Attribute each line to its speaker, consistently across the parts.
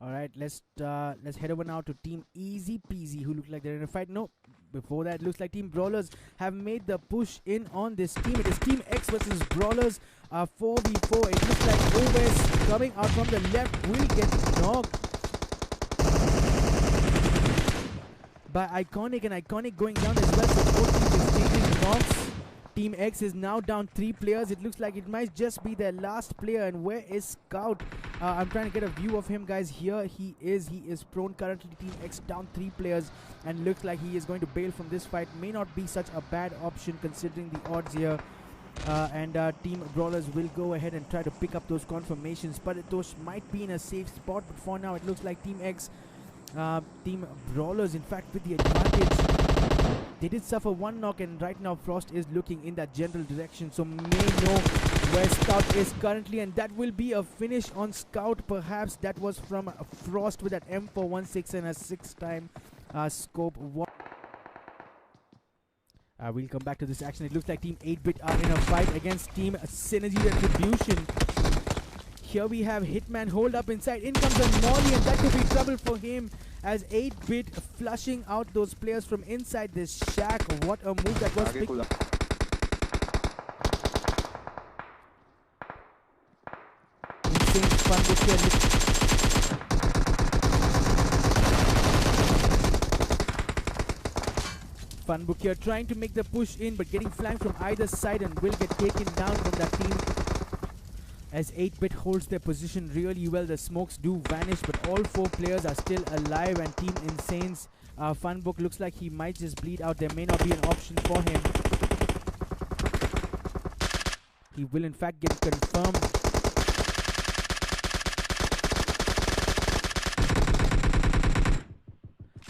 Speaker 1: Alright, let's head over now to Team Easy Peasy, who look like they're in a fight. No, before that, looks like Team Brawlers have made the push in on this team. It is Team X versus Brawlers 4v4. It looks like OS coming out from the left will get knocked by Iconic, and Iconic going down as well. So both teams exchanging knocks. Team X is now down 3 players. It looks like it might just be their last player. And where is Scout? I'm trying to get a view of him, guys. Here he is. He is prone currently. Team X down 3 players, and looks like he is going to bail from this fight. May not be such a bad option considering the odds here. Team Brawlers will go ahead and try to pick up those confirmations, but those might be in a safe spot. But for now, it looks like Team X, Team Brawlers, in fact, with the advantage. They did suffer 1 knock, and right now Frost is looking in that general direction, so may know where Scout is currently, and that will be a finish on Scout. Perhaps that was from Frost with that M416 and a 6-time scope. We'll come back to this action. It looks like Team 8-Bit are in a fight against Team Synergy Retribution. Here we have Hitman hold up inside. In comes a Molly, and that could be trouble for him as 8-Bit flushing out those players from inside this shack. What a move that was. Insane fun with Funbook here trying to make the push in, but getting flanked from either side, and will get taken down from that team. As 8-Bit holds their position really well. The smokes do vanish, but all 4 players are still alive, and Team Insane's Funbook looks like he might just bleed out. There may not be an option for him. He will in fact get confirmed.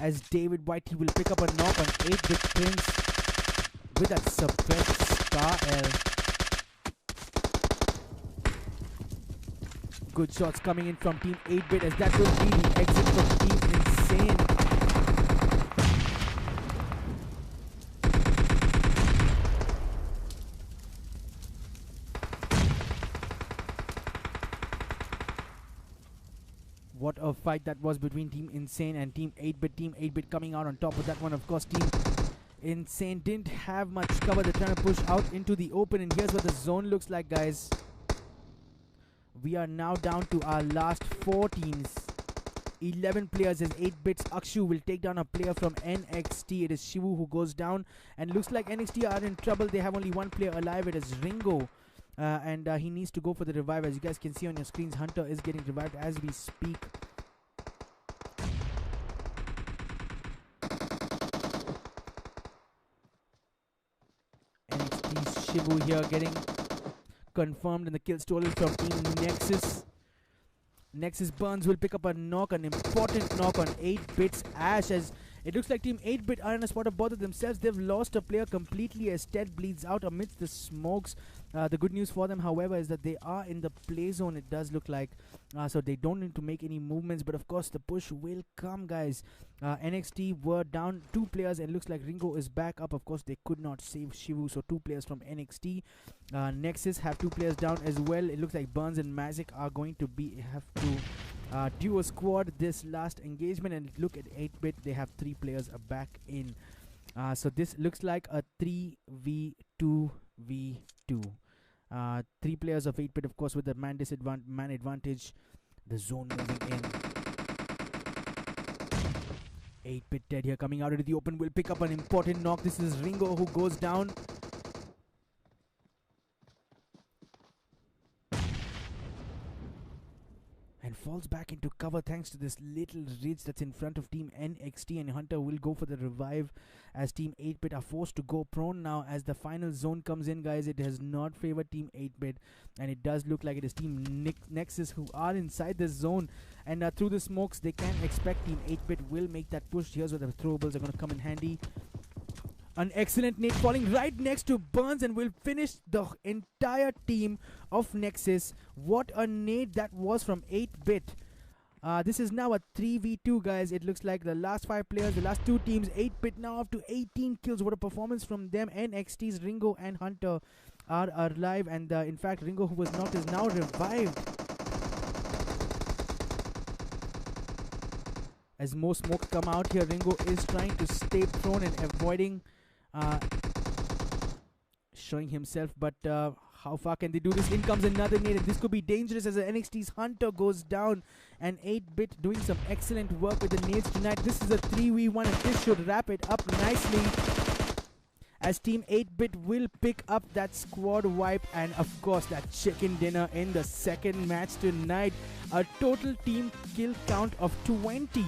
Speaker 1: As David White, he will pick up a knock on 8-Bit Prince with that suppressed Scar L. Good shots coming in from Team 8-Bit, as that will be the exit from Team Insane. What a fight that was between Team Insane and Team 8-Bit. Team 8-Bit coming out on top of that one. Of course, Team Insane didn't have much cover. They're trying to push out into the open, and here's what the zone looks like, guys. We are now down to our last 4 teams. 11 players, as 8-Bit's Akshu will take down a player from NXT. It is Shivu who goes down, and looks like NXT are in trouble. They have only 1 player alive. It is Ringo, and he needs to go for the revive. As you guys can see on your screens, Hunter is getting revived as we speak. NXT's Shivu here getting confirmed in the kill stolen from Team Nexus. Nexus Burns will pick up a knock, an important knock on 8-Bit's Ash, as it looks like Team 8-Bit are in a spot of bother themselves. They've lost a player completely as Ted bleeds out amidst the smokes. The good news for them, however, is that they are in the play zone, it does look like. So they don't need to make any movements, but of course the push will come, guys. NXT were down 2 players, and looks like Ringo is back up. Of course, they could not save Shivu, so 2 players from NXT. Nexus have 2 players down as well. It looks like Burns and Magic are going to have to duo squad this last engagement, and look at 8-Bit, they have 3 players back in. So this looks like a 3v2v2. 3 players of 8-Bit, of course, with the man advantage. The zone moving in. 8-Bit Ted here coming out into the open will pick up an important knock. This is Ringo who goes down. And falls back into cover thanks to this little ridge that's in front of Team NXT, and Hunter will go for the revive as Team 8-Bit are forced to go prone now as the final zone comes in, guys. It has not favored Team 8-Bit, and it does look like it is Team Nexus who are inside this zone, and through the smokes they can expect Team 8-Bit will make that push. Here's where the throwables are going to come in handy. An excellent nade falling right next to Burns, and will finish the entire team of Nexus. What a nade that was from 8-Bit. This is now a 3v2, guys. It looks like the last 5 players, the last 2 teams, 8-Bit now up to 18 kills. What a performance from them. NXT's Ringo and Hunter are alive, and in fact Ringo, who was knocked, is now revived. As more smoke come out here, Ringo is trying to stay prone and avoiding showing himself, but how far can they do this? In comes another nade, and this could be dangerous as the NXT's Hunter goes down, and 8-Bit doing some excellent work with the nades tonight. This is a 3v1, and this should wrap it up nicely, as Team 8-Bit will pick up that squad wipe and of course that chicken dinner in the second match tonight. A total team kill count of 20.